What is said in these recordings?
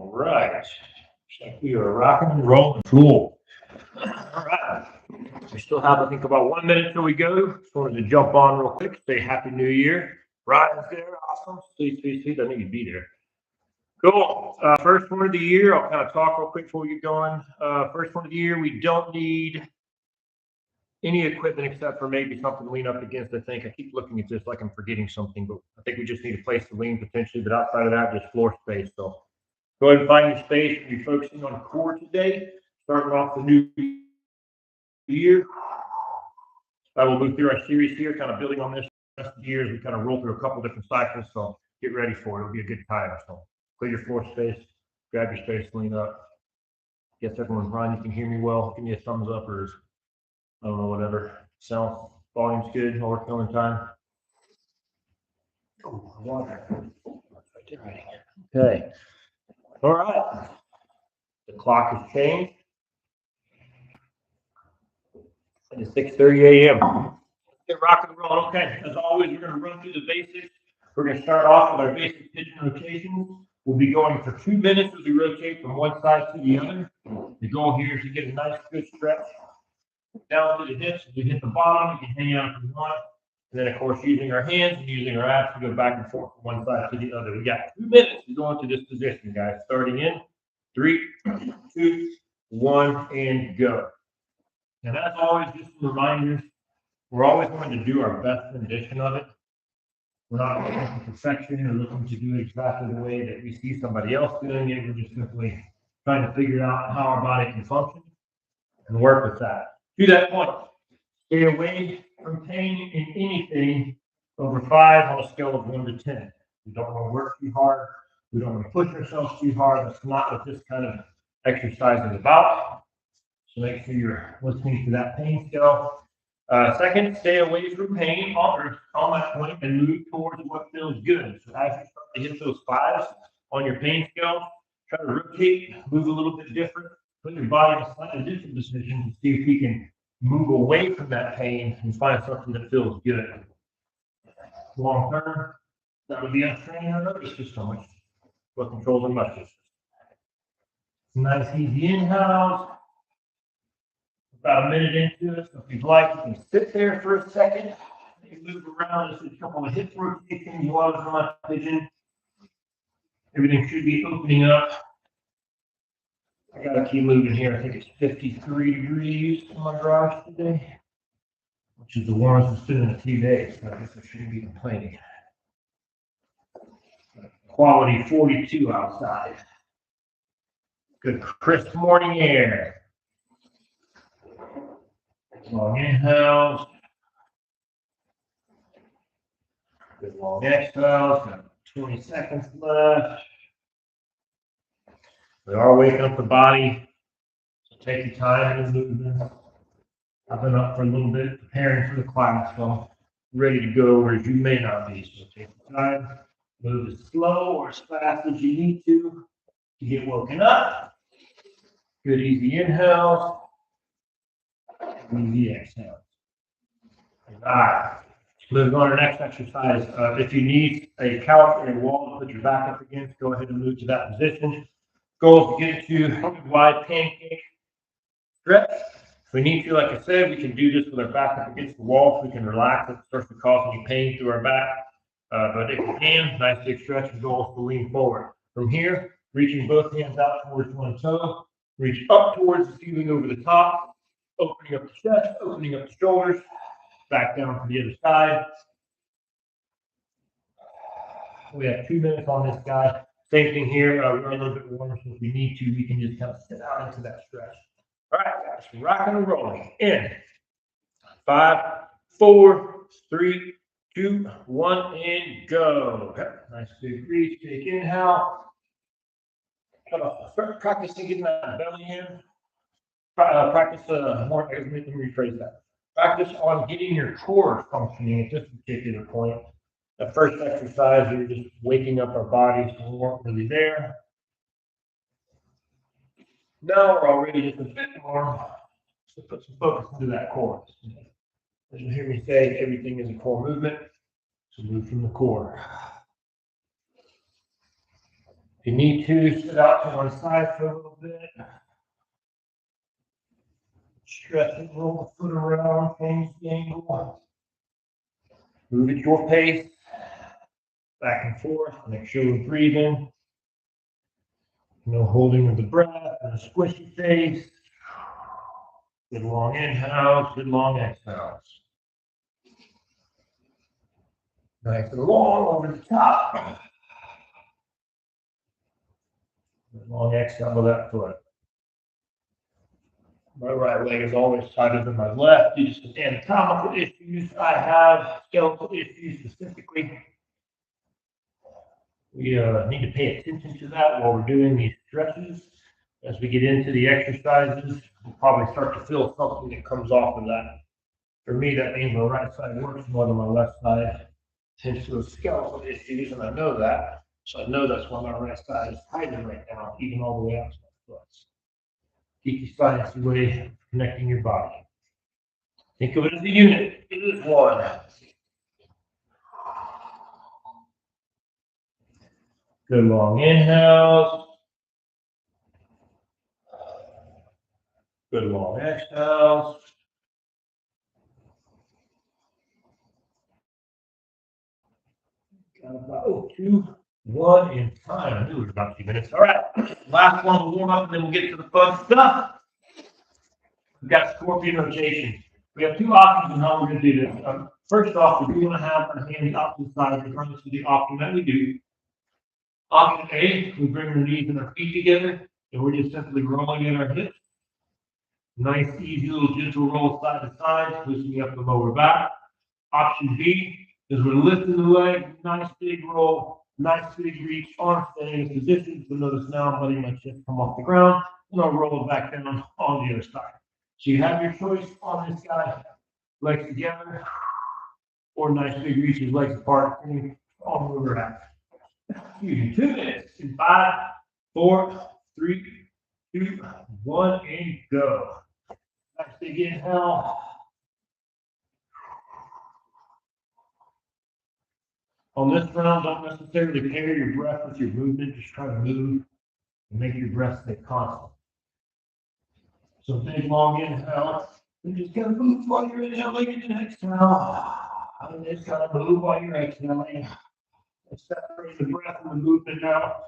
All right. Looks like we are rocking and rolling full. All right. We still have, I think, about 1 minute till we go. Just wanted to jump on real quick, say Happy New Year. Ryan's there. Awesome. Sweet, sweet, sweet. I knew you'd be there. Cool. First one of the year. I'll kind of talk real quick before we get going. First one of the year, we don't need any equipment except for maybe something to lean up against. I think I keep looking at this like I'm forgetting something, but I think we just need a place to lean potentially. But outside of that, just floor space. So go ahead and find your space. We'll be focusing on core today, starting off the new year. I will move through our series here, kind of building on this rest of the year as we kind of roll through a couple different cycles. So get ready for it. It'll be a good time. So clear your floor space, grab your space, lean up. Guess everyone, Ryan, you can hear me well. Give me a thumbs up or I don't know, whatever. Sound volume's good. I'll work on time. Oh, water. Right there. Okay. All right. The clock has changed. It's 6:30 a.m. Get rock and roll. Okay. As always, we're going to run through the basics. We're going to start off with our basic pigeon rotations. We'll be going for 2 minutes as we rotate from one side to the other. The goal here is to get a nice, good stretch down to the hips. If you hit the bottom, you can hang out if you want. And then, of course, using our hands and using our abs to go back and forth from one side to the other. We got 2 minutes to go into this position, guys. Starting in 3, 2, 1, and go. And as always, just some reminders. We're always going to do our best rendition of it. We're not looking for perfection or looking to do it exactly the way that we see somebody else doing it. We're just simply trying to figure out how our body can function and work with that. To that point, stay away from pain in anything over 5 on a scale of 1 to 10. We don't want to work too hard. We don't want to push ourselves too hard. That's not what this kind of exercise is about. So make sure you're listening to that pain scale. Second, stay away from pain on that point and move towards what feels good. So as you start to hit those 5s on your pain scale, try to rotate, move a little bit different, put your body in a slightly different position to see if you can move away from that pain and find something that feels good. Long term, that would be unstraining our nervous system, which is what controls our muscles. Nice easy inhales. About a minute into it, so if you'd like, you can sit there for a second. Maybe move around, just a couple of hip rotations while it's on my pigeon. Everything should be opening up. I gotta keep moving here. I think it's 53 degrees in my garage today, which is the warmest it's been in a few days. So I guess I shouldn't be complaining. Quality 42 outside. Good crisp morning air. Long inhales. Good long exhales. Got 20 seconds left. We are waking up the body. So take your time in the movement. I've been up for a little bit preparing for the class, so I'm ready to go where you may not be. So take your time. Move as slow or as fast as you need to get woken up. Good easy inhales. Easy exhales. All right. Moving on to the next exercise. If you need a couch or a wall to put your back up against, go ahead and move to that position. Goal is to get into a wide pancake stretch. If we need to, like I said, we can do this with our back up against the wall so we can relax. It starts to cause any pain through our back. But if you can, nice big stretch. The goal is to lean forward. From here, reaching both hands out towards one toe. Reach up towards the ceiling over the top. Opening up the chest, opening up the shoulders, back down to the other side. We have 2 minutes on this guy. Same thing here. We're a little bit warmer, so if we need to, we can just kind of sit out into that stretch. All right, guys, rocking and rolling. In 5, 4, 3, 2, 1, and go. Okay. Nice big reach. Take inhale. Start practicing getting that belly in. Practice more. Let me rephrase that. Practice on getting your core functioning at this particular point. The first exercise, you're just waking up our bodies, so we weren't really there. Now we're already just a bit more. So put some focus into that core. As you hear me say, everything is a core movement. So move from the core. If you need to, sit out to one side for a little bit. Stretch it, roll the foot around, change the angle. Move at your pace. Back and forth. Make sure we're breathing. No holding of the breath and a squishy face. Good long inhales, good long exhales. Nice and long over the top. Good long exhale with that foot. My right leg is always tighter than my left due to some anatomical issues I have, skeletal issues specifically. We need to pay attention to that while we're doing these stretches. As we get into the exercises, we'll probably start to feel something that comes off of that. For me, that means my right side works more than my left side. Tends to have skeletal issues, and I know that. So I know that's why my right side is tighter right now, even all the way out to my foot. Geeky science way of connecting your body. Think of it as a unit. It is one. Good long inhales. Good long exhales. Got about 2, 1 in time. I knew it was about 2 minutes. All right. Last one, we'll warm up and then we'll get to the fun stuff. We've got scorpion rotation. We have 2 options on how we're going to do this. First off, we do want to have our hands opposite sides regardless of the option that we do. Option A, we bring our knees and our feet together, and we're just simply rolling in our hips. Nice, easy little gentle roll side to side, loosening up the lower back. Option B is we're lifting the leg, nice big roll, nice big reach, arms staying in position. So notice now I'm letting my chest come off the ground, and I'll roll it back down on the other side. So you have your choice on this guy, legs together, or nice big reaches, legs apart, and on where we're at. Excuse me, 2 minutes in 5, 4, 3, 2, 1, and go. Nice big inhale. On this round, don't necessarily pair your breath with your movement. Just try to move and make your breath stay constant. So big long inhale. And just kind of move while you're inhaling and exhale. And just kind of move while you're exhaling. Separate the breath and the movement now.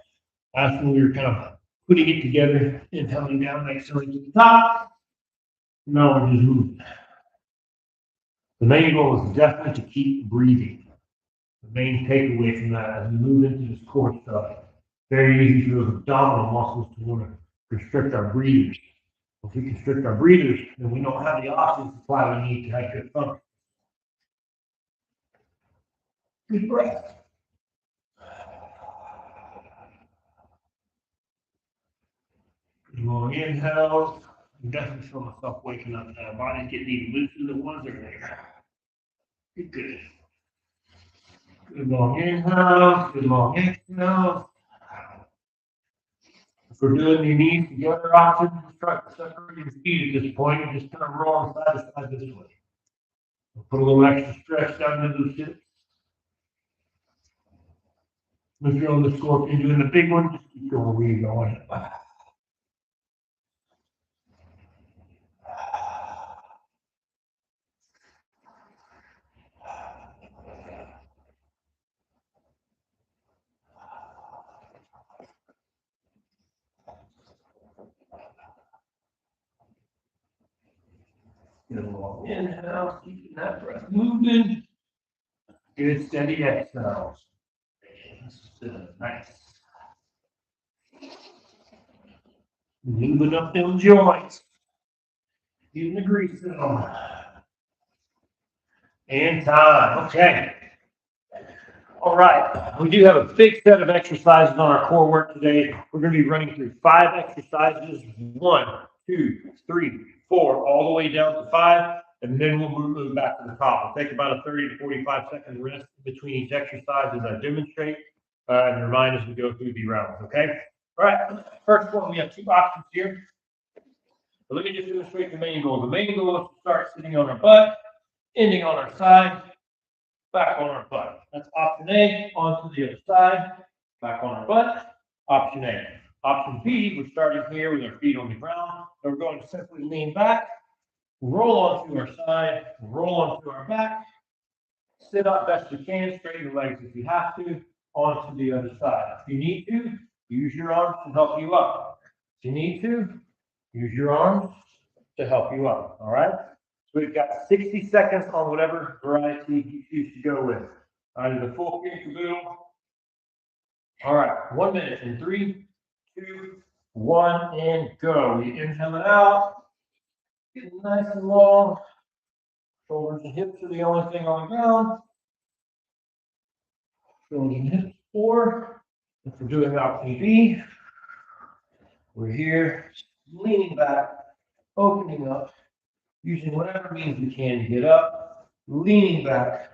Last when we were kind of putting it together, inhaling down, exhaling to the top. Now we're just moving. The main goal is definitely to keep breathing. The main takeaway from that as we move into this core stuff, very easy for those abdominal muscles to want to constrict our breathers. If we constrict our breathers, then we don't have the oxygen supply we need to have good function. Good breath. Good long inhales. I definitely feel myself waking up now. Body's getting even looser than it was earlier. Good. Good long inhales. Good long exhales. If we're doing your knees together, option, just try to separate your feet at this point and just kind of roll side to side this way. We'll put a little extra stretch down into the hips. If you're on the scorpion doing the big one, just keep going where you're going. Get a long inhale, keeping that breath moving. Good steady exhales. Nice. Moving up them joints. Getting the grease in them. And time. Okay. All right. We do have a big set of exercises on our core work today. We're going to be running through 5 exercises. 1, 2, 3, 4, all the way down to 5. And then we'll move back to the top. We'll take about a 30 to 45-second rest between each exercise as I demonstrate. And remind as we go through the rounds. Okay. All right. First one, we have 2 options here. So let me just illustrate the main goal. The main goal is to start sitting on our butt, ending on our side, back on our butt. That's option A, onto the other side, back on our butt. Option A. Option B, we're starting here with our feet on the ground. And we're going to simply lean back, roll onto our side, roll onto our back, sit up best you can, straighten the legs if you have to, onto the other side. If you need to, use your arms to help you up. If you need to, use your arms to help you up, all right? So we've got 60 seconds on whatever variety you choose to go with. Either the full kick caboodle. All right, 1 minute in 3, 2, 1, and go. We inhale it out. Get nice and long. Shoulders and hips are the only thing on the ground. Shoulders and hips 4. If we're doing option B, we're here leaning back, opening up, using whatever means we can to get up, leaning back,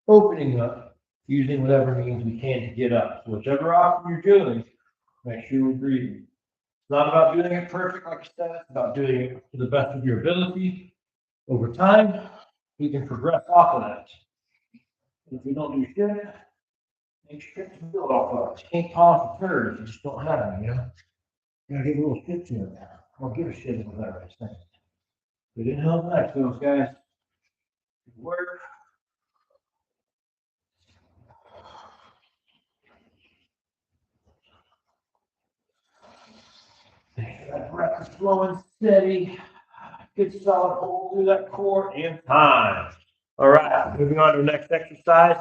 opening up, using whatever means we can to get up. So whichever option you're doing, make sure we're breathing. It's not about doing it perfect, like I said, it's about doing it to the best of your ability. Over time, we can progress off of that. If we don't do shit, make sure to build off of it. You can't toss a turd if you just don't have any, you know? You gotta give a little shit to it now. I'll give a shit about that right now. Good inhale and exhale, guys. Good work. That breath is flowing steady. Good solid hold through that core and time. All right, moving on to the next exercise.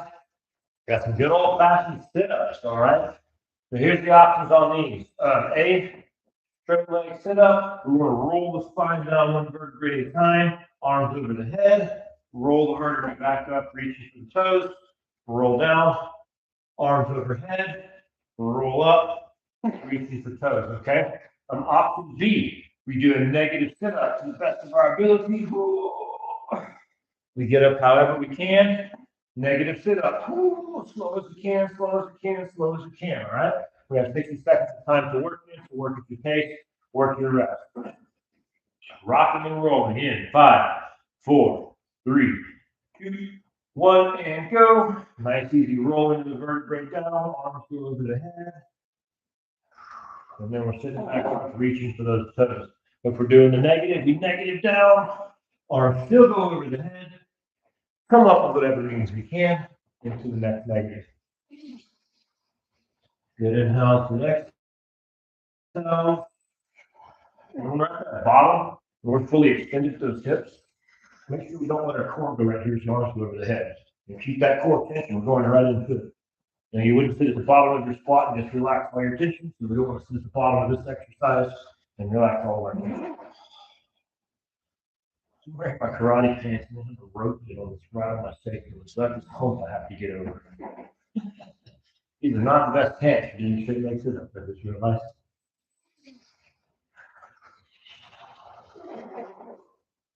Got some good old fashioned sit-ups, all right? So here's the options on these. A, straight leg sit-up. We're going to roll the spine down 1 vertebrae at a time. Arms over the head. Roll the vertebrae back up, reaching for the toes. Roll down. Arms overhead. Roll up, reaching for toes, okay? Option B, we do a negative sit-up to the best of our ability. We get up however we can. Negative sit-up. Slow as we can, slow as we can, slow as we can, all right? We have 60 seconds of time to work this, to work at your pace, work your rest. Rocking and rolling in 5, 4, 3, 2, 1, and go. Nice easy roll into the vertebrae down, arms go over the head. And then we're sitting back up, reaching for those toes. If we're doing the negative, we negative down, arms still go over the head. Come up with whatever means we can into the next negative. Good inhale to the next exhale. And when we're at that bottom, we're fully extended those hips. Make sure we don't let our core go right here, so arms go over the head. And keep that core tension. We're going right into it. Now you wouldn't sit at the bottom of your squat and just relax all your tension. So we don't want to sit at the bottom of this exercise and relax all of our tension. I'm wearing my karate pants and there's a rope that on this right on my sacrum. So that's a hump I have to get over. These are not the best pants for doing straight leg sit-ups, I just realized.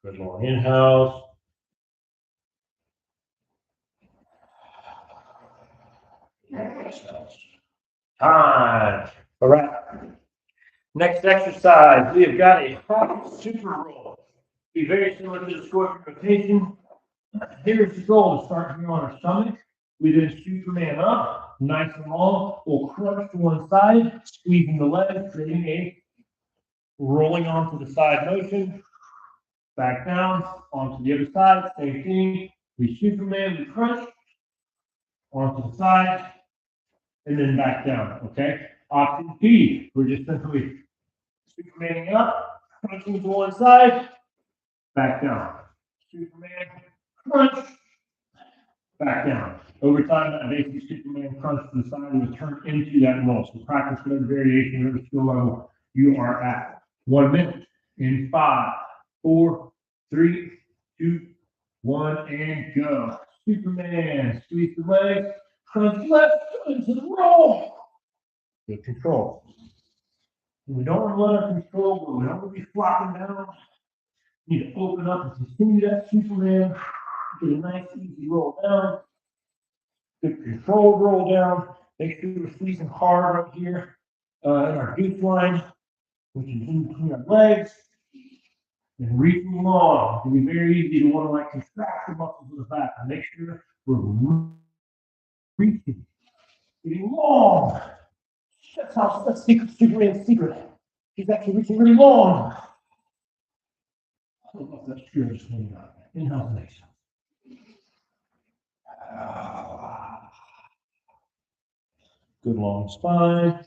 Good long inhales. Time. All right. Next exercise, we have got a hop super roll. Be very similar to the scorpion rotation. Here's the goal to start here on our stomach. We then Superman up, nice and long. We'll crunch to one side, squeezing the leg, creating a rolling onto the side motion. Back down, onto the other side, same thing. We Superman, we crunch, onto the side, and then back down, okay? Option B, we're just simply Supermaning up, crunching to one side, back down. Superman, crunch, back down. Over time, that basic Superman crunch to the side will turn into that roll. So practice whatever variation, whatever skill level you are at. 1 minute in 5, 4, 3, 2, 1, and go. Superman, squeeze the legs, crunch left into the roll. Good control. We don't want to let our control go. We don't want to be flopping down. We need to open up and continue that Superman. Get a nice easy roll down. Good control roll down. Make sure we're squeezing hard right here in our glute line. We can in between our legs and reaching long. It can be very easy to want to like contract the muscles in the back and make sure we're reaching, getting long. That's Superman's secret. He's actually reaching really long. I don't know if that's true. I'm just hanging on. Inhale, and exhale. Good long spine.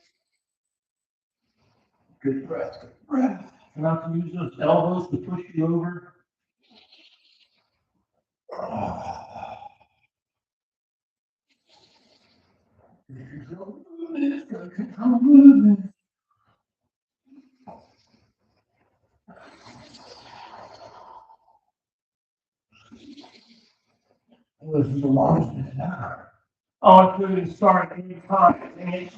Good breath. Good breath. Not to use those elbows to push you over. It's going to control movement. This is the longest minute ever. Oh, I couldn't start at any time.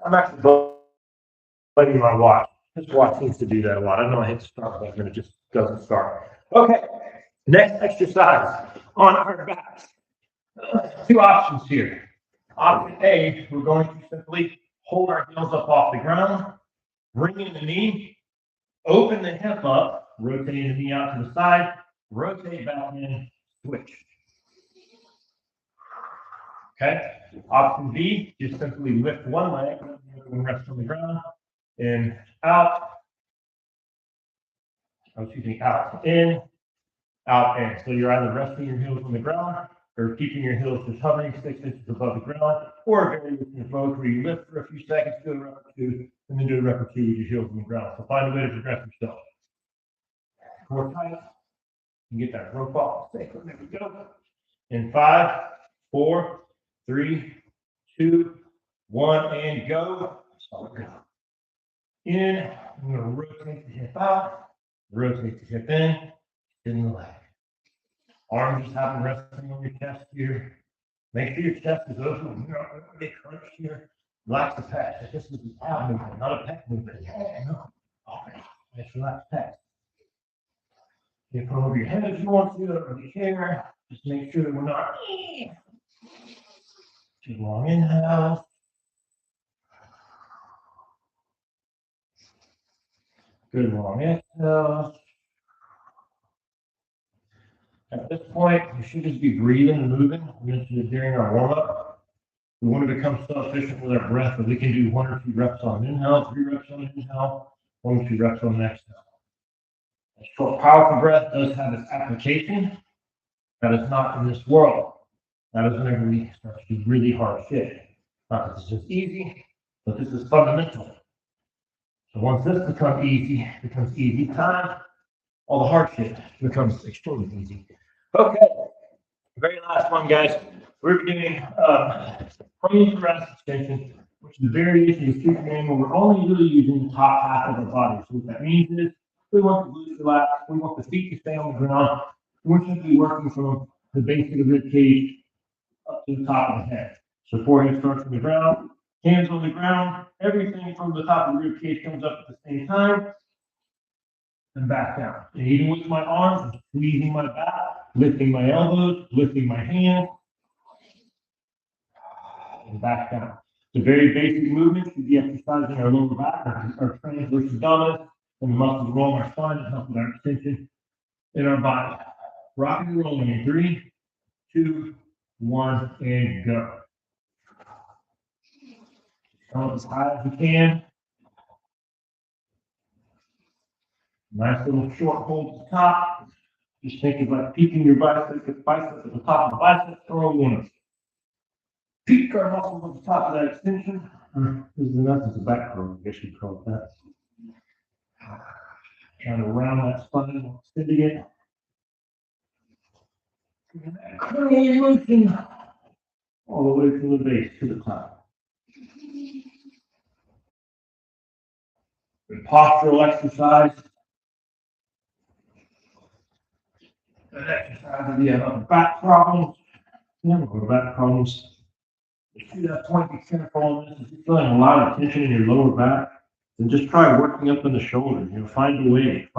I'm actually blaming my watch. This watch seems to do that a lot. I know I hit the start button and it just doesn't start. Okay, next exercise on our backs. Two options here. Option A, we're going to simply hold our heels up off the ground, bring in the knee, open the hip up, rotating the knee out to the side, rotate back in, switch. Okay. Option B, just simply lift one leg and rest on the ground and out. Oh, excuse me, out, in, out, in. So you're either resting your heels on the ground or keeping your heels just hovering 6 inches above the ground, or a variation of both where you lift for a few seconds, do a rep or two, and then do a rep or two with your heels on the ground. So find a way to progress yourself. Core tight. You get that rope off. There we go. In 5, 4, 3, 2, 1, and go. Solid go. In, I'm going to rotate the hip out, rotate the hip in the leg. Arms just have them resting on your chest here. Make sure your chest is open. You're not really crunched here. Relax the pecs. This is an ab movement, not a pec movement. Yeah, no. Okay. Just relax the pecs. You put over your head if you want to, over the chair. Just make sure that we're not too long inhale. Good long exhale. At this point, you should just be breathing and moving. We mentioned it during our warm-up. We want to become so efficient with our breath that we can do 1 or 2 reps on an inhale, 3 reps on an inhale, 1 or 2 reps on an exhale. A short, powerful breath does have its application. That is not in this world. That is whenever we start to do really hard shit. Not that this is easy, but this is fundamental. So once this becomes easy time, all the hard shit becomes extremely easy. Okay, very last one, guys. We're doing prone thoracic extension, which is a variation of Superman where we're only really using the top half of our body. So what that means is we want the glutes to relax, we want the feet to stay on the ground. We're simply working from the base of the rib cage up to the top of the head. So forehead starts from the ground, hands on the ground, everything from the top of the rib cage comes up at the same time, and back down. And even with my arms, I'm squeezing my back, lifting my elbows, lifting my hands, and back down. It's a very basic movement to be exercising our lower back, our transverse abdominis, and the muscles along our spine to help with our extension in our body. Rocking and rolling in 3, 2, 1, and go. Come up as high as you can. Nice little short hold at the top. Just think about peaking your bicep at the top of the bicep, or we want to peak our muscles at the top of that extension. This is the back curl, I guess you'd call it that. Trying to round that spine, extending it. And that curling motion all the way from the base to the top. Good postural exercise. An exercise if you have back problems. Back problems. If you have point, be careful on this. If you're feeling a lot of tension in your lower back, then just try working up in the shoulders. Find a way.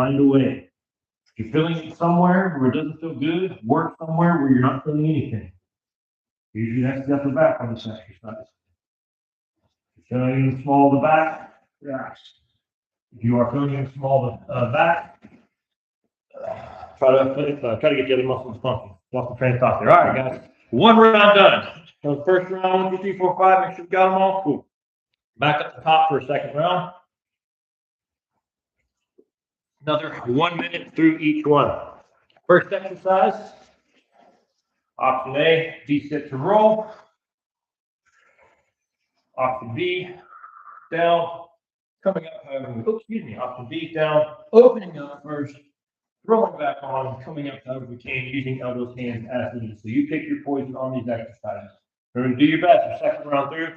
If you're feeling it somewhere where it doesn't feel good, work somewhere where you're not feeling anything. Usually that's the upper back on this exercise. If you're feeling even small of the back, relax. If you are feeling small of the back, try to get the other muscles functioning. Lost the train of thought there. All right, guys. 1 round done. So the first round, 1, 2, 3, 4, 5. Make sure you got them all. Cool. Back up the top for a second round. Another 1 minute through each one. First exercise, option A, D-sit to roll. Option B, down, coming up, option B, down, opening up first, throwing back on, coming up however we can, using elbows, hands as needed. So you pick your poison on these exercises. Remember to do your best. Your second round through,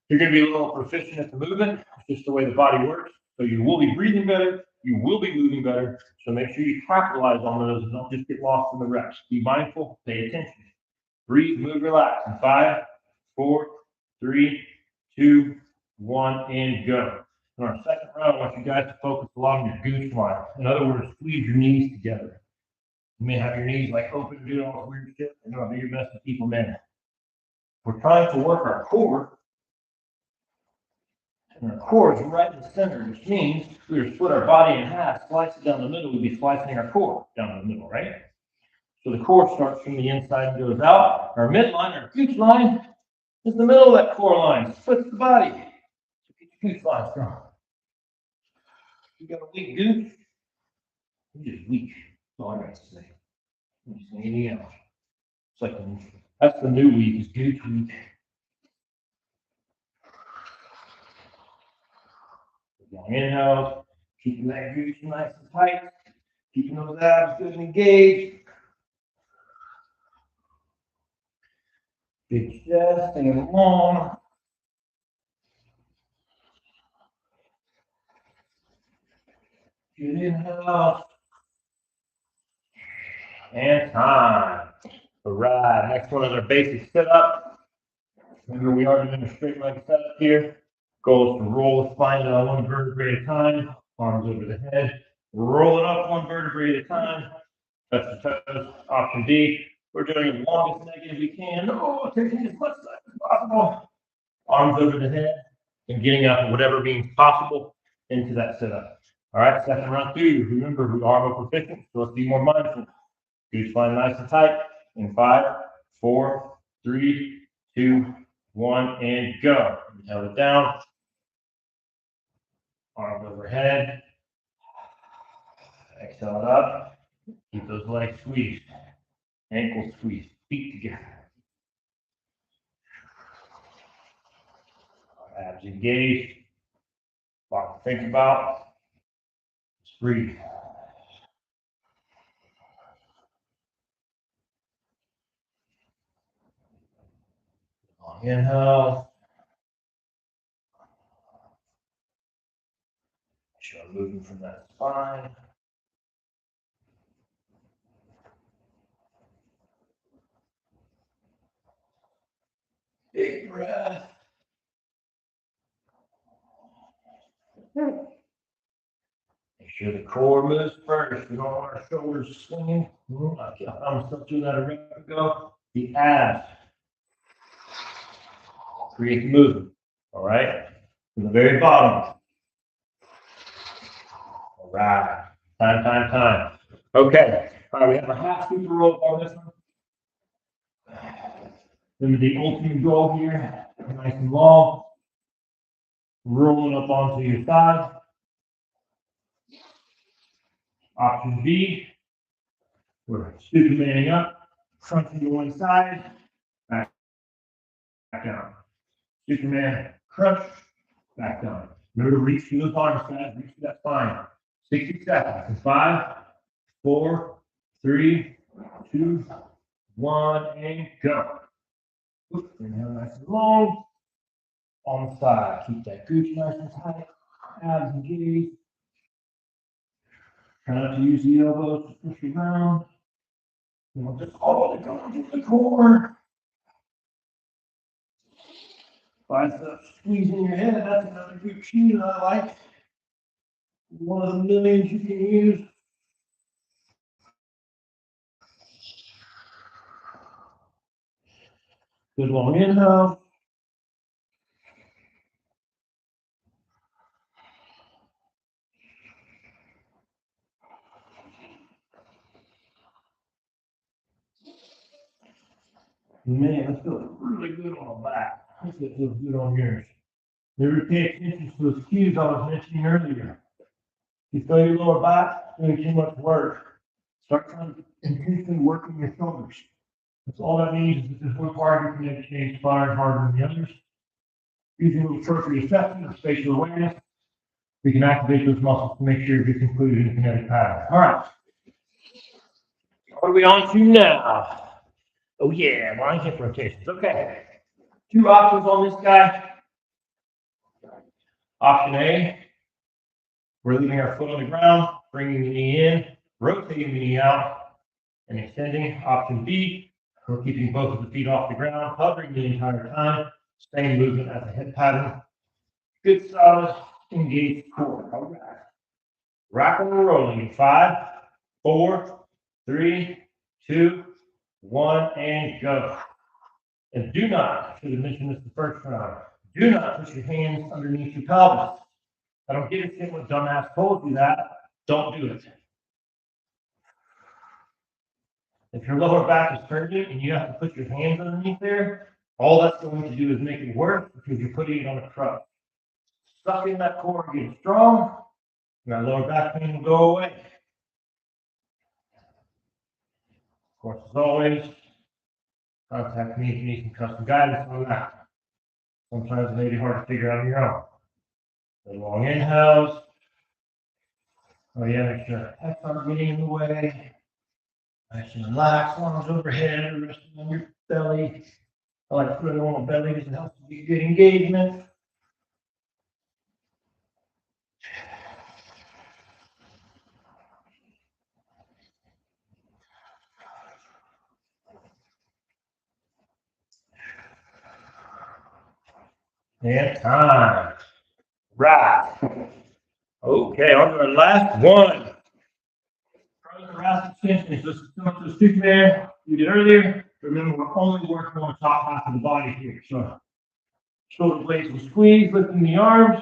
you're going to be a little proficient at the movement. It's just the way the body works. So you will be breathing better. You will be moving better. So make sure you capitalize on those and don't just get lost in the reps. Be mindful. Pay attention. Breathe, move, relax. In 5, 4, 3, 2, 1, and go. In our second round, I want you guys to focus a lot on your goose line. In other words, squeeze your knees together. You may have your knees like open and do all this weird shit. I know I do your best to keep them in. We're trying to work our core. And our core is right in the center, which means if we were to split our body in half, slice it down the middle, we'd be slicing our core down the middle, right? So the core starts from the inside and goes out. Our midline, our gooch line, is the middle of that core line. Splits the body. So get your gooch line strong. You got a weak gooch? You're just weak. That's all I got to say. I don't say anything else. It's like that's the new weak is gooch weak. Long inhale, keeping that gooch nice and tight, keeping those abs good and engaged. Big chest, staying long. Good inhale. And time. All right, next one is our basic sit-up. Remember, we are doing a straight leg setup here. Goal is to roll the spine down 1 vertebrae at a time, arms over the head. Roll it up 1 vertebrae at a time. That's the toes. Option D. We're doing the longest negative we can. Oh, taking as much time as possible. Arms over the head and getting up whatever means possible into that sit-up. All right, second round through. Remember, we are more proficient, so let's be more mindful. Gooch line nice and tight. In 5, 4, 3, 2, 1, and go. Inhale it down. Arms overhead. Exhale it up. Keep those legs squeezed. Ankles squeezed. Feet together. Abs engaged. Lot to think about. Just breathe. Long inhale. Make sure I'm moving from that spine. Big breath. Make sure the core moves first. We don't want our shoulders swinging. I'm still doing that a minute ago. The abs create the movement. All right? From the very bottom. All right. Time. Okay. All right, we have a half super roll on this one. Then the ultimate goal here, nice and long. Rolling up onto your side. Option B, we're Supermaning up, crunching to one side, back down. Superman, crunch, back down. Remember to reach for those arms, guys. Reach for that spine. 60 seconds. 5, 4, 3, 2, 1, and go. Inhale nice and long. On the side. Keep that gooch nice and tight. Abs engaged. Try not to use the elbows to push around. You want this all to go into the core. Biceps squeezing your head. That's another good cue that I like. One of the millions you can use. Good long inhale. Man, this feels really good on the back. This feels good on yours. Maybe pay attention to those cues I was mentioning earlier. If you feel your lower back doing too much work, start trying to intentionally working your shoulders. That's all that means is that there's one part of your kinetic chain firing harder than the others. Using a little proprioception or spatial awareness, we can activate those muscles to make sure it gets included in the kinetic pattern. All right. What are we on to now? Oh yeah, blind hip rotations. Okay. 2 options on this guy. Option A, we're leaving our foot on the ground, bringing the knee in, rotating the knee out, and extending. Option B, we're keeping both of the feet off the ground, hovering the entire time, same movement as a hip pattern. Good, solid, engaged core. All right. Rocking and rolling in 5, 4, 3, 2, 1, and go. And do not, I should have mentioned this the first round, do not put your hands underneath your pelvis. I don't give a shit what dumbass told you that. Don't do it. If your lower back is turning and you have to put your hands underneath there, all that's going to do is make it worse because you're putting it on a crutch. Suck in that core and get strong, and that lower back pain will go away. Of course, as always, contact me if you need some custom guidance on that. Sometimes it may be hard to figure out on your own. The long inhales. Oh yeah, make sure hips aren't getting in the way. Nice and relaxed, arms overhead, resting on your belly. I like to put it on my belly because it helps you get good engagement. And time. Right. Okay, on to our last one. Thoracic extension. So similar to the Superman we did earlier. Remember, we're only working on the top half of the body here. So shoulder blades will squeeze, lifting the arms.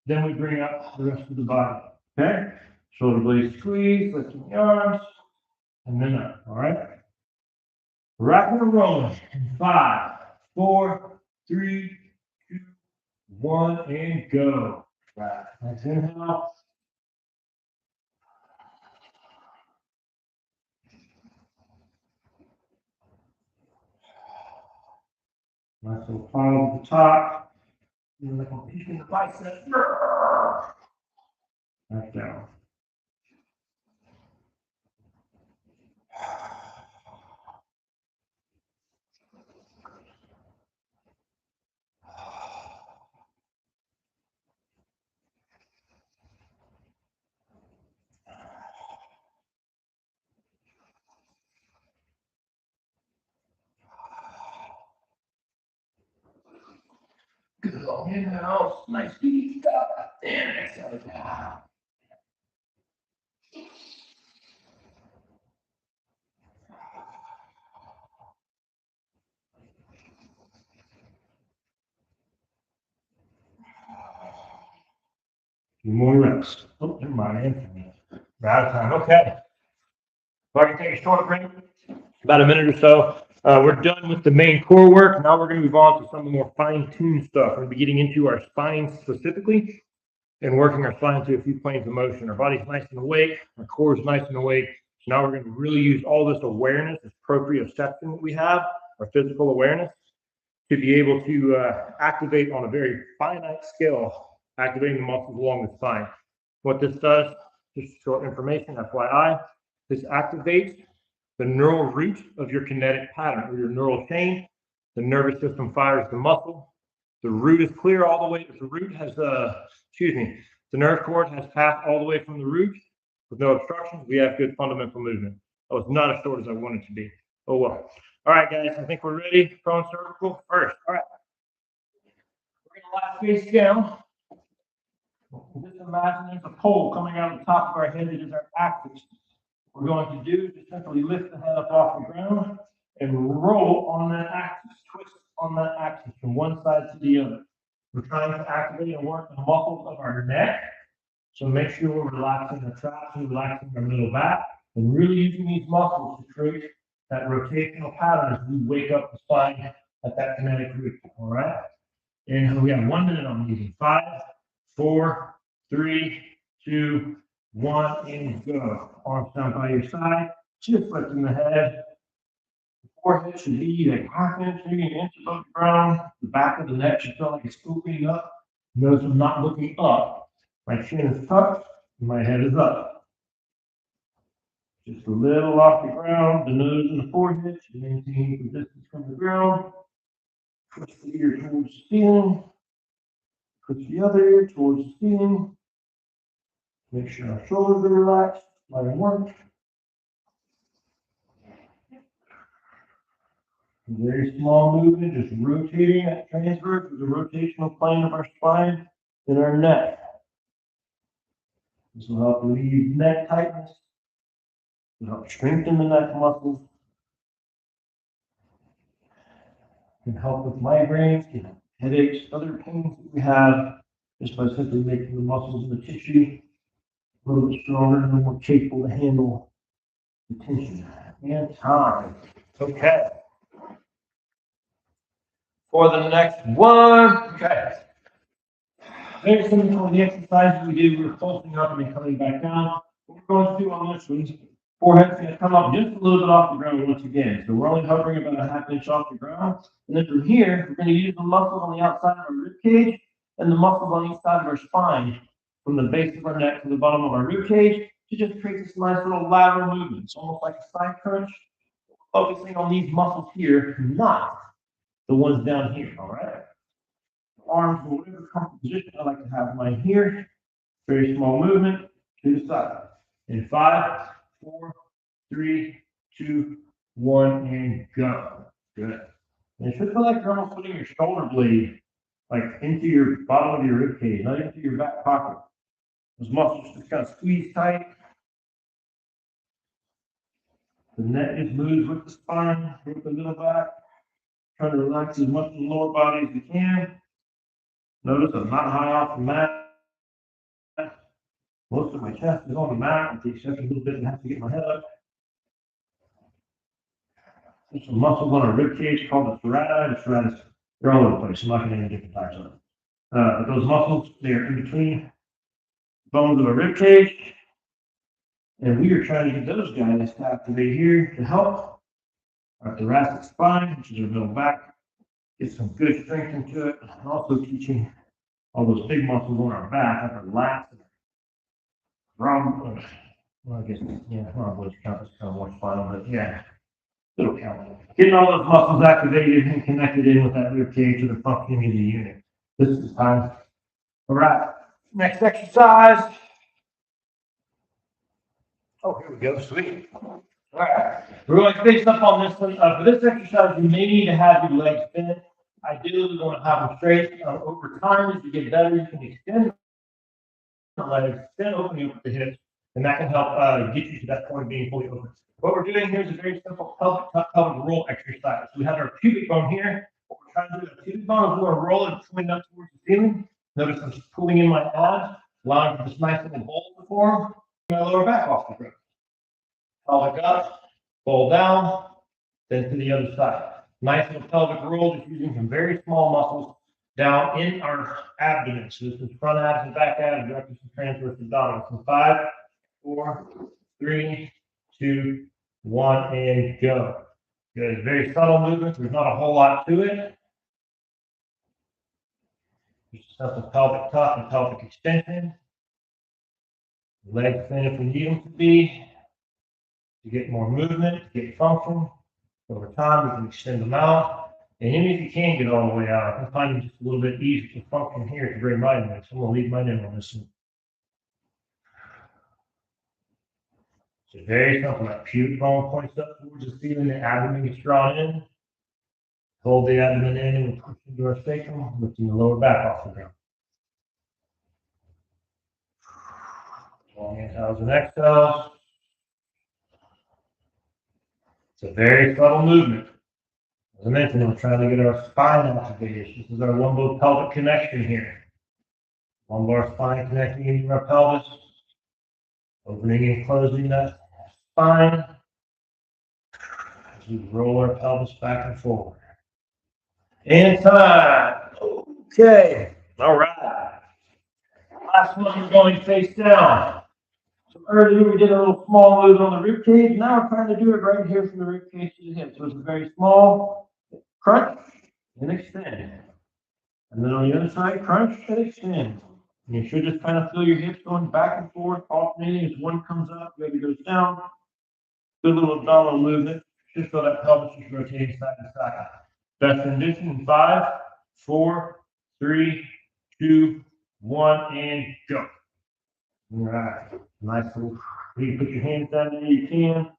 Then we bring up the rest of the body. Okay? Shoulder blades squeeze, lifting the arms, and then up. All right? Rocking and rolling in 5, 4, 3, 2, 1, and go. Right. Nice inhale. Nice little pause at the top. And like I'm peeking the bicep. Back down. Good long inhale. Nice deep up. And exhale down. Few more reps. Oh, never mind. We're out of time. Okay. So I can take a short break, about a minute or so. We're done with the main core work. Now we're going to move on to some of the more fine-tuned stuff. We're going to be getting into our spine specifically and working our spine to a few planes of motion. Our body's nice and awake. Our core is nice and awake. So now we're going to really use all this awareness, this proprioception that we have, our physical awareness, to be able to activate on a very finite scale, activating the muscles along the spine. What this does, just short information, FYI, this activates the neural root of your kinetic pattern or your neural chain. The nervous system fires the muscle. The root is clear all the way. The root has, the nerve cord has passed all the way from the root with no obstructions. We have good fundamental movement. That was not as short as I wanted to be. Oh well. All right, guys, I think we're ready. Prone cervical first. All right. We're going to lie face down. Just imagine there's a pole coming out of the top of our head that is our axis. What we're going to do is simply lift the head up off the ground and roll on that axis, twist on that axis from one side to the other. We're trying to activate and work the muscles of our neck. So make sure we're relaxing the traps and relaxing our middle back and really using these muscles to create that rotational pattern as we wake up the spine at that kinetic root. All right. And we have 1 minute on these. 5, 4, 3, 2, 1, and go. Arms down by your side, just lifting the head. The forehead should be like half inch, maybe an inch above the ground. The back of the neck should feel like it's opening up. Notice I'm not looking up. My chin is tucked, and my head is up. Just a little off the ground, the nose and the forehead should maintain the distance from the ground. Push the ear towards the ceiling. Push the other ear towards the ceiling. Make sure our shoulders are relaxed. Let them work. Very small movement, just rotating that transverse to the rotational plane of our spine and our neck. This will help relieve neck tightness. It will help strengthen the neck muscles. It can help with migraines, headaches, other pains that we have, just by simply making the muscles and the tissue a little bit stronger and more capable to handle the tension. And time. Okay. For the next one. Okay. Very similar to the exercises we did. We're pulsing up and then coming back down. What we're going to do on this one, forehead's going to come up just a little bit off the ground once again. So we're only hovering about a half inch off the ground. And then from here, we're going to use the muscles on the outside of our rib cage and the muscles on each side of our spine, from the base of our neck to the bottom of our rib cage, to just create this nice little lateral movement. It's almost like a side crunch, focusing on these muscles here, not the ones down here, all right? Arms in whatever comfortable position. I like to have mine here. Very small movement to the side. In 5, 4, 3, 2, 1, and go. Good. And it should feel like you're almost putting your shoulder blade like into your bottom of your rib cage, not into your back pocket. Those muscles just kind of squeeze tight. The neck just moves with the spine, with the middle back. Try to relax as much of the lower body as you can. Notice I'm not high off the mat. Most of my chest is on the mat, with the exception of a little bit I have to get my head up. There's some muscles on our rib cage called the serrati. The serratis, they're all over the place. I'm not going to name different types of them. But those muscles, they are in between bones of our rib cage. And we are trying to get those guys to activate here to help our thoracic spine, which is our middle back, get some good strength into it. And also teaching all those big muscles on our back, like our lats and well, I guess, yeah, well, which count as kind of more spinal, but yeah, it'll count. Getting all those muscles activated and connected in with that rib cage to the functioning of the unit. This is time. All right, next exercise. Oh, here we go, sweet. All right, we're going to fix up on this one. For this exercise, you may need to have your legs bent. Ideally, we want to have them straight. Over time, as you get better, you can extend the legs, then opening up the hips, and that can help get you to that point of being fully open. What we're doing here is a very simple pelvic roll exercise. We have our pubic bone here. What we're trying to do with the pubic bone is we're going to roll it pulling up towards the ceiling. Notice I'm just pulling in my abs, allowing for this nice little bowl to form. My lower back off the ground. Pelvic up, fold down, then to the other side. Nice little pelvic roll, just using some very small muscles down in our abdomen. So this is front abs and back abs, directly some transverse abdominals. So 5, 4, 3, 2, 1, and go. Good. Very subtle movement. There's not a whole lot to it. Just a simple pelvic tuck and pelvic extension. Legs thin if we need them to be. To get more movement, to get function. Over time, we can extend them out. And even if you can't get all the way out, I can find it just a little bit easier to function here to bring mine in. So I'm going to leave mine in on this one. So very simple. That pubic bone points up towards the ceiling, the abdomen gets drawn in. Hold the abdomen in and we push into our sacrum, lifting the lower back off the ground. Long inhales and exhales. It's a very subtle movement. As I mentioned, we're trying to get our spine activated. This is our lumbo-pelvic connection here. Lumbar spine connecting into our pelvis. Opening and closing that spine. As we roll our pelvis back and forward. And time. Okay, all right. Last one, we're going face down. So earlier we did a little small move on the rib cage. Now we're trying to do it right here from the rib cage to the hip. So it's a very small crunch and extend. And then on the other side, crunch and extend. And you should just kind of feel your hips going back and forth, alternating as one comes up, the other goes down. Good little abdominal movement. Just feel that pelvis just rotating side to side. Best condition in 5, 4, 3, 2, 1, and go. All right. Nice little. You can put your hands down there, you can.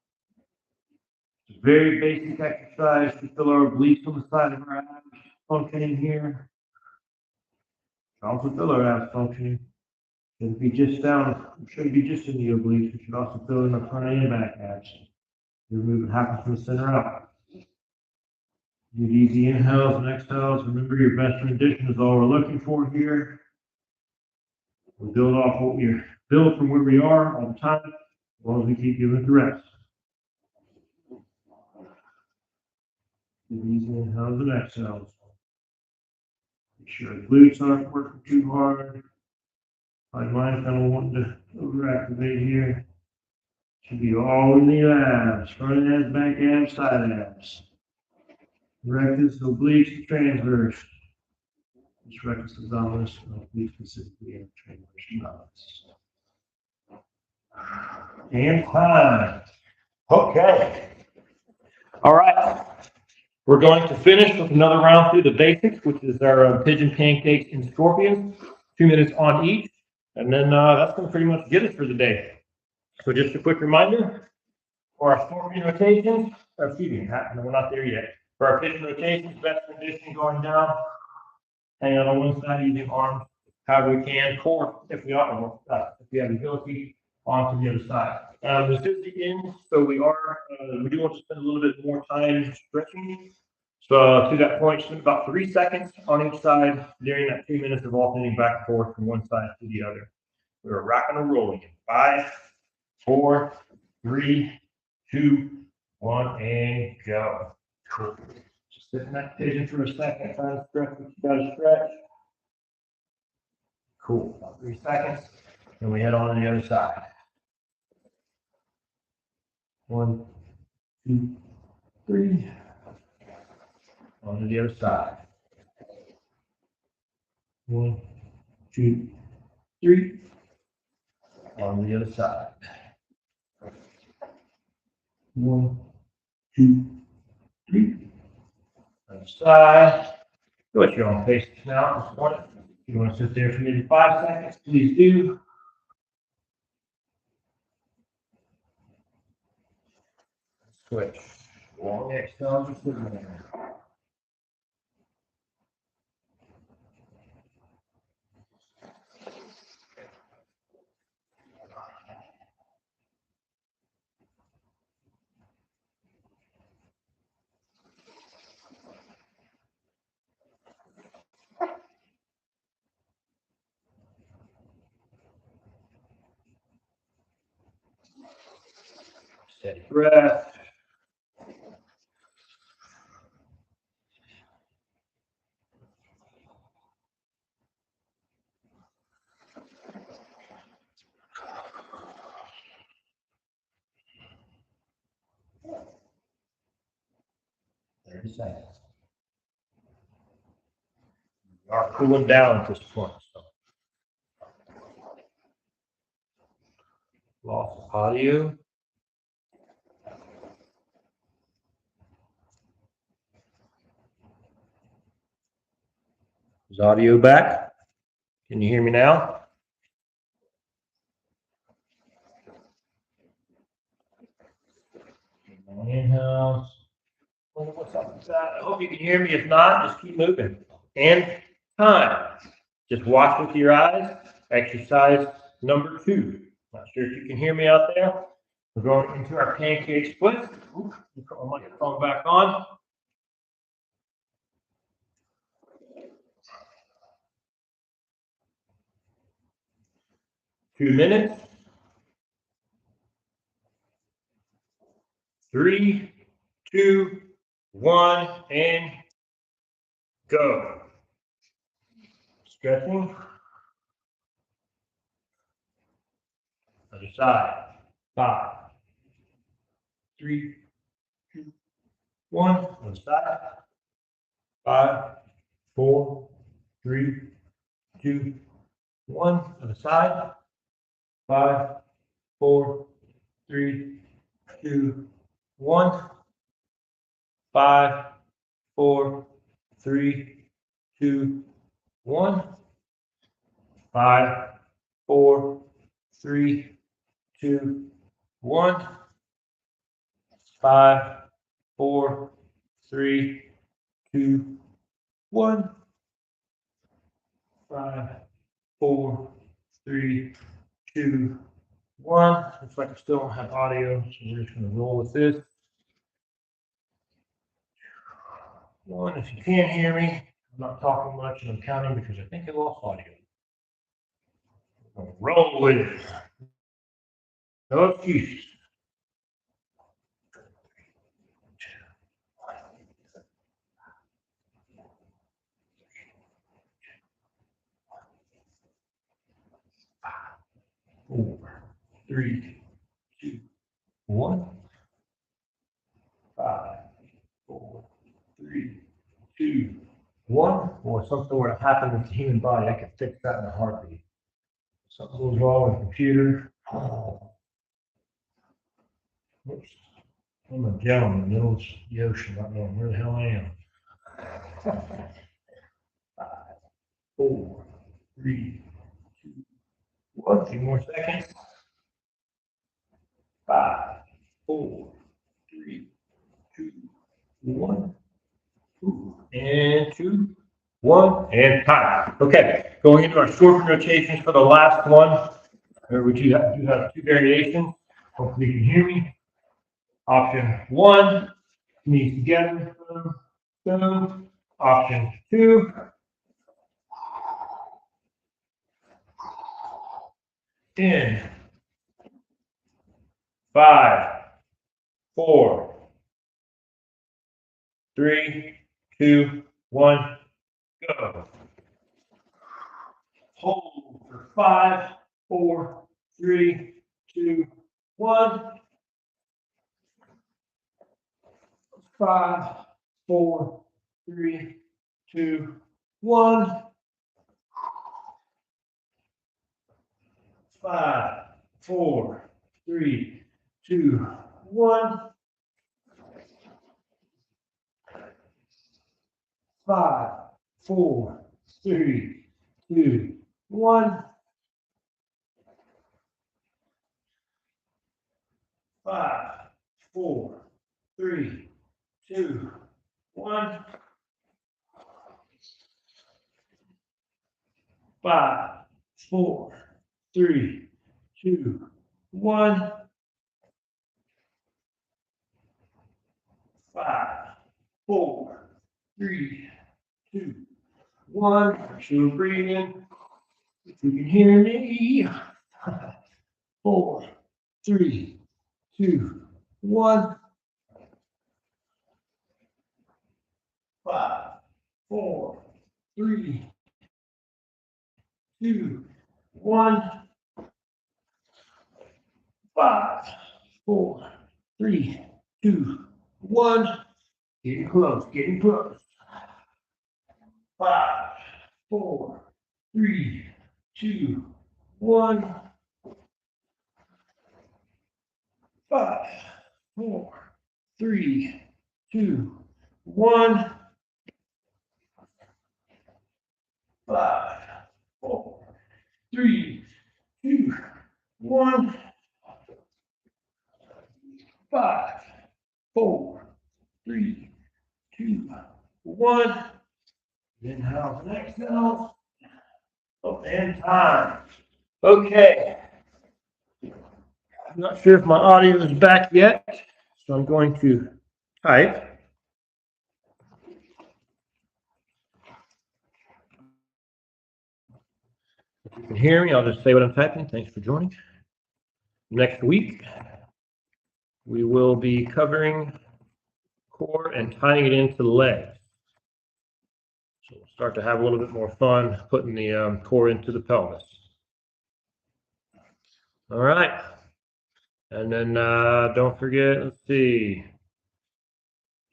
It's a very basic exercise to feel our obliques on the side of our abs functioning here. Also feel our abs functioning. Shouldn't be just down, shouldn't be just in the obliques. We should also feel in the front and back abs. Your movement happens from the center up. Good easy inhales and exhales. Remember, your best rendition is all we're looking for here. We'll build off what we build from where we are all the time, as long as we keep doing the rest. Good easy inhales and exhales. Make sure the glutes aren't working too hard. My mind's kind of wanting to overactivate here. Should be all in the abs, front abs, back abs, side abs. Rectus, obliques, and transverse. This rectus abdominis, obliques specifically, and transverse abdominis. And time. Okay. All right. We're going to finish with another round through the basics, which is our pigeon, pancakes, and scorpions. 2 minutes on each. And then that's going to pretty much get us for the day. So just a quick reminder, for our scorpion rotations, excuse me, we're not there yet. For our pigeon rotations, best condition going down, hang on one side using arms however we can, core if we have the ability, onto the other side. This is the end, so we do want to spend a little bit more time stretching. So to that point, spend about 3 seconds on each side during that 2 minutes of alternating back and forth from one side to the other. We're rocking and rolling in 5, 4, 3, 2, 1, and go. Cool. Just sit in that pigeon for a second, trying to stretch what you got to stretch. Cool. About 3 seconds, and we head on to the other side. 1, 2, 3. On to the other side. 1, 2, 3. On to the other side. 1, 2, 3. Other side. Go at your own pace now. This morning. If you want to sit there for maybe 5 seconds, please do. Switch. Long exhale, just sitting there. Steady breath. Seconds. We are cooling down at this point. So. Loss of audio. Is audio back? Can you hear me now? Inhale. What's up with that? I hope you can hear me. If not, just keep moving. And time. Just watch with your eyes. Exercise number 2. Not sure if you can hear me out there. We're going into our pancake split. Ooh, put my microphone back on. Two minutes. 3, 2, 1, and go. Stretching. Other side. 5, 3, 2, 1. Other side. 5, 4, 3, 2, 1. Other side. 5, 4, 3, 2, 1. 5, 4, 3, 2, 1. 5, 4, 3, 2, 1. 5, 4, 3, 2, 1. 5, 4, 3, 2, 1. Looks like I still don't have audio, so we're just going to roll with this. 1. If you can't hear me, I'm not talking much and I'm counting because I think I lost audio. Roll with it. No excuses. 4, 3, 2, 1. 5, 4, 3, 2, 1. Or something were to happen with the human body, I could fix that in a heartbeat. Something goes wrong with the computer. Oops. I'm a gentleman in the middle of the ocean, not knowing where the hell I am. 5, 4, 3, 2, 1. A few more seconds. 5, 4, 3, 2, 1. And 2, 1, and time. Okay, going into our scorpion rotations for the last one. We do have 2 variations. Hopefully you can hear me. Option 1, knees together, boom, boom. Option 2, in 5, 4, 3, 2, 1, go. Hold for 5, 4, 3, 2, 1. 5, 4, 3, 2, 1. 5, 4, 3, 2, 1. 5, 4, 3, 2, 1. 5, 4, 3, 2, 1. 5, 4, 3, 2, 1. 5, 4, 3, 2, 1. Still breathing. If you can hear me. 4, 3, 2, 1. 5, 4, 3, 2, 1. 5, 4, 3, 2, 1. Getting close, getting close. 5, 4, 3, 2, 1. 5, 4, 3, 2, 1. 5, 4, 3, 2, 1. 5, 4, 3, 2, 1. Inhale, exhale. Oh, and time. Okay. I'm not sure if my audio is back yet, so I'm going to type. If you can hear me, I'll just say what I'm typing. Thanks for joining. Next week, we will be covering core and tying it into the legs. So we'll start to have a little bit more fun putting the core into the pelvis. All right. And then don't forget, let's see.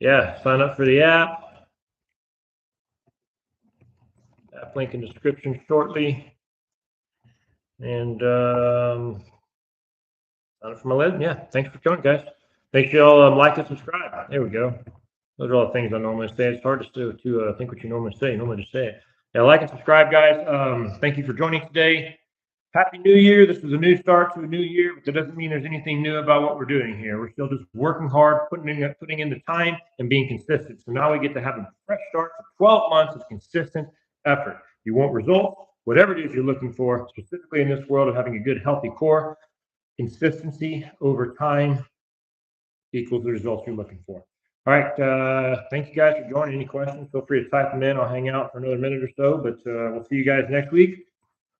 Yeah, sign up for the app. App link in description shortly. And sign up for my lid. Yeah, thanks for joining, guys. Make sure y'all like and subscribe. There we go. Those are all the things I normally say. It's hard to think what you normally say. You normally just say it. Yeah, like and subscribe, guys. Thank you for joining today. Happy New Year. This is a new start to a new year, but that doesn't mean there's anything new about what we're doing here. We're still just working hard, putting in the time and being consistent. So now we get to have a fresh start for 12 months of consistent effort. You want results, whatever it is you're looking for, specifically in this world of having a good, healthy core, consistency over time equals the results you're looking for. All right. Thank you guys for joining. Any questions, feel free to type them in. I'll hang out for another minute or so, but we'll see you guys next week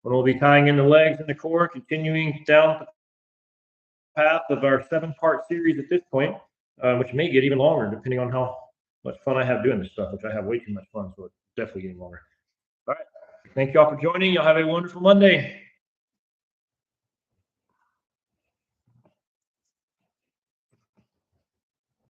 when we'll be tying in the legs and the core, continuing down the path of our 7-part series at this point, which may get even longer depending on how much fun I have doing this stuff, which I have way too much fun, so it's definitely getting longer. All right. Thank you all for joining. Y'all have a wonderful Monday.